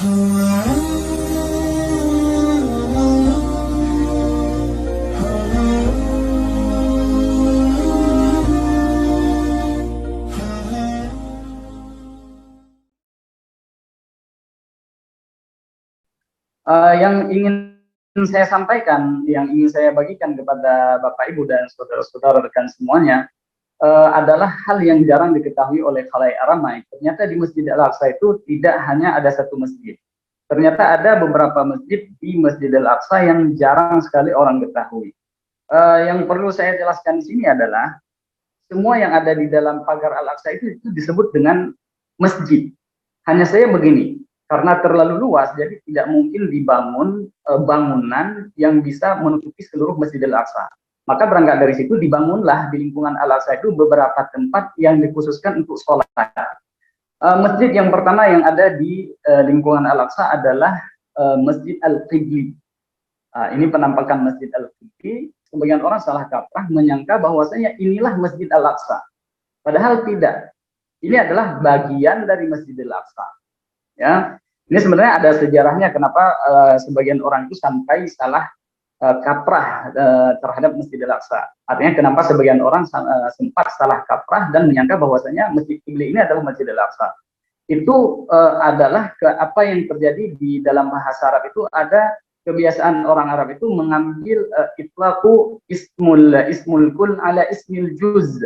Yang ingin saya sampaikan, yang ingin saya bagikan kepada Bapak Ibu dan saudara-saudara rekan semuanya, adalah hal yang jarang diketahui oleh khalayak ramai. Ternyata di Masjid Al-Aqsa itu tidak hanya ada satu masjid. Ternyata ada beberapa masjid di Masjid Al-Aqsa yang jarang sekali orang ketahui. Yang perlu saya jelaskan di sini adalah semua yang ada di dalam pagar Al-Aqsa itu disebut dengan masjid. Hanya saya begini, karena terlalu luas, jadi tidak mungkin dibangun bangunan yang bisa menutupi seluruh Masjid Al-Aqsa. Maka berangkat dari situ dibangunlah di lingkungan Al-Aqsa itu beberapa tempat yang dikhususkan untuk sholat. Masjid yang pertama yang ada di lingkungan Al-Aqsa adalah Masjid Al-Qibli. Ini penampakan Masjid Al-Qibli. Sebagian orang salah kaprah menyangka bahwasanya inilah Masjid Al-Aqsa. Padahal tidak. Ini adalah bagian dari Masjid Al-Aqsa. Ya, ini sebenarnya ada sejarahnya kenapa sebagian orang itu sampai salah kaprah terhadap Masjid Al-Aqsa. Artinya kenapa sebagian orang sempat salah kaprah dan menyangka bahwasanya Masjid Qibli ini adalah Masjid Al-Aqsa. Itu adalah apa yang terjadi di dalam bahasa Arab itu ada kebiasaan orang Arab itu mengambil itlaqu ismul kul ala ismil juz.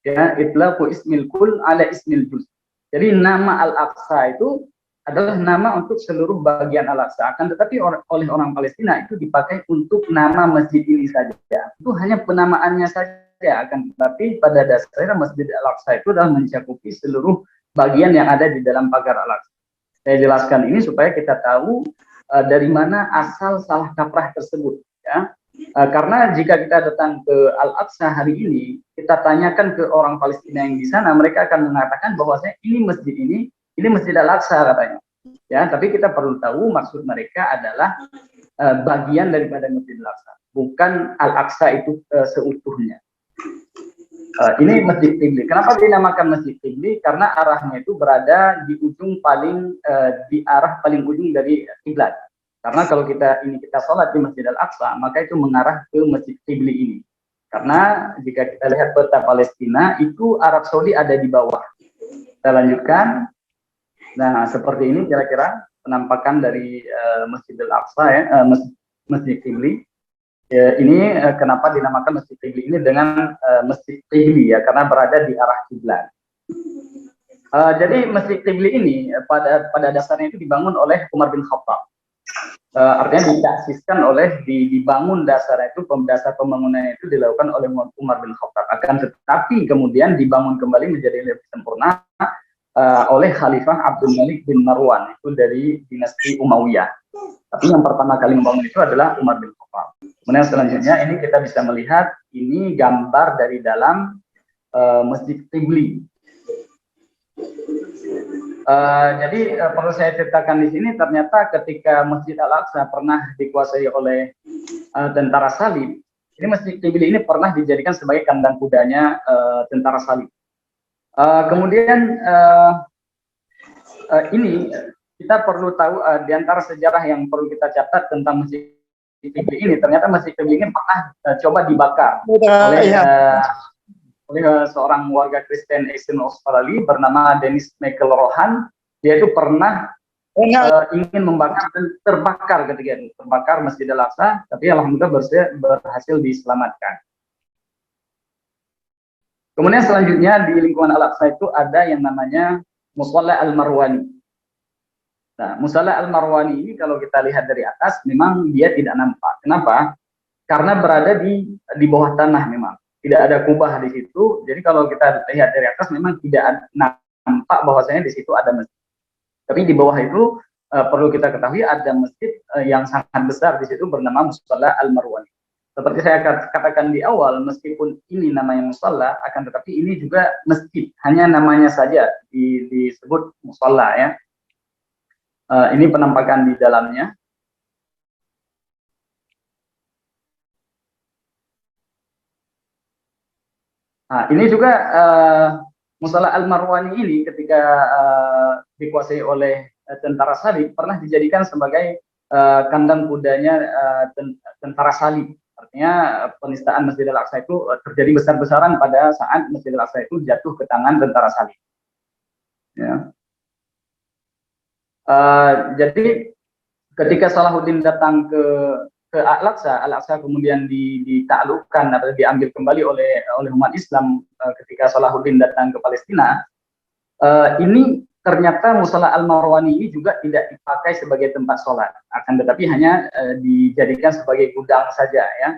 Ya, itlaqu ismil kul ala ismil juz. Jadi nama Al-Aqsa itu adalah nama untuk seluruh bagian Al-Aqsa. Akan tetapi oleh orang Palestina itu dipakai untuk nama masjid ini saja. Itu hanya penamaannya saja. Akan tetapi pada dasarnya Masjid Al-Aqsa itu adalah mencakupi seluruh bagian yang ada di dalam pagar Al-Aqsa. Saya jelaskan ini supaya kita tahu dari mana asal salah kaprah tersebut. Ya. Karena jika kita datang ke Al-Aqsa hari ini, kita tanyakan ke orang Palestina yang di sana, mereka akan mengatakan bahwasanya ini Masjid Al-Aqsa katanya. Ya, tapi kita perlu tahu maksud mereka adalah bagian daripada Masjid Al-Aqsa, bukan Al-Aqsa itu seutuhnya. Ini Masjid Qibli. Kenapa dinamakan Masjid Qibli? Karena arahnya itu berada di ujung di arah paling ujung dari kiblat. Karena kalau kita sholat di Masjid Al-Aqsa, maka itu mengarah ke Masjid Qibli ini. Karena jika kita lihat peta Palestina, itu Arab Saudi ada di bawah. Kita lanjutkan. Nah, seperti ini kira-kira penampakan dari Masjid Al-Aqsa ya, Masjid Qibli. Ini kenapa dinamakan Masjid Qibli ini dengan Masjid Qibli ya, karena berada di arah kiblat. Jadi Masjid Qibli ini pada dasarnya itu dibangun oleh Umar bin Khattab. Artinya ditasiskan dibangun dasarnya itu, dasar pembangunannya itu dilakukan oleh Umar bin Khattab. Akan tetapi kemudian dibangun kembali menjadi lebih sempurna oleh Khalifah Abdul Malik bin Marwan, itu dari dinasti Umayyah. Tapi yang pertama kali membangun itu adalah Umar bin Khattab. Kemudian selanjutnya ini kita bisa melihat ini gambar dari dalam Masjid Qibli. Jadi perlu saya ceritakan di sini, ternyata ketika Masjid Al-Aqsa pernah dikuasai oleh tentara Salib, ini Masjid Qibli ini pernah dijadikan sebagai kandang kudanya tentara Salib. Kemudian ini kita perlu tahu di antara sejarah yang perlu kita catat tentang Masjid Qibli ini, ternyata Masjid Qibli ini pernah coba dibakar oleh seorang warga Kristen asing Australia bernama Dennis McElrohan. Dia itu pernah ingin membakar dan terbakar ketika itu, terbakar Masjid Al-Aqsa, tapi alhamdulillah berhasil diselamatkan. Kemudian selanjutnya di lingkungan Al-Aqsa itu ada yang namanya Musalla Al-Marwani. Nah, Musalla Al-Marwani ini kalau kita lihat dari atas memang dia tidak nampak. Kenapa? Karena berada di bawah tanah memang. Tidak ada kubah di situ. Jadi kalau kita lihat dari atas memang tidak nampak bahwasanya di situ ada masjid. Tapi di bawah itu perlu kita ketahui ada masjid yang sangat besar di situ bernama Musalla Al-Marwani. Seperti saya katakan di awal, meskipun ini namanya musalla, akan tetapi ini juga masjid. Hanya namanya saja disebut musalla ya. Ini penampakan di dalamnya. Nah, ini juga Musalla Al-Marwani ini ketika dikuasai oleh tentara salib pernah dijadikan sebagai kandang kudanya tentara salib. Artinya penistaan Masjidil Aqsa itu terjadi besar-besaran pada saat Masjidil Aqsa itu jatuh ke tangan tentara salib. Ya. Jadi ketika Salahuddin datang ke Al-Aqsa kemudian ditaklukkan atau diambil kembali oleh umat Islam ketika Salahuddin datang ke Palestina. Ini ternyata Musala Al-Marwani ini juga tidak dipakai sebagai tempat sholat, akan tetapi hanya dijadikan sebagai gudang saja, ya.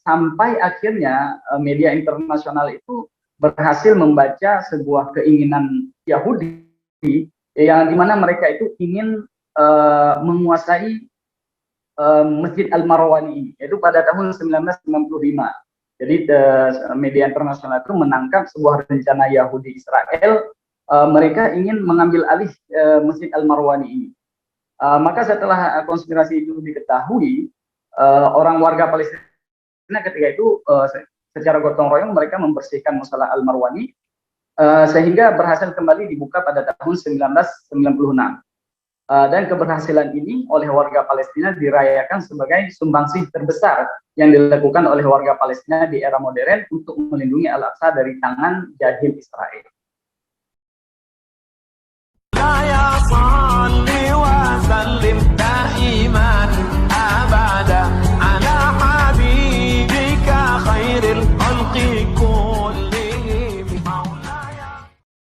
Sampai akhirnya media internasional itu berhasil membaca sebuah keinginan Yahudi yang dimana mereka itu ingin menguasai Masjid Al-Marwani ini, yaitu pada tahun 1995. Jadi media internasional itu menangkap sebuah rencana Yahudi Israel, mereka ingin mengambil alih Masjid Al-Marwani ini. Maka setelah konspirasi itu diketahui, orang warga Palestina ketika itu secara gotong royong mereka membersihkan Musala Al-Marwani, sehingga berhasil kembali dibuka pada tahun 1996. Dan keberhasilan ini oleh warga Palestina dirayakan sebagai sumbangsih terbesar yang dilakukan oleh warga Palestina di era modern untuk melindungi Al-Aqsa dari tangan jahil Israel.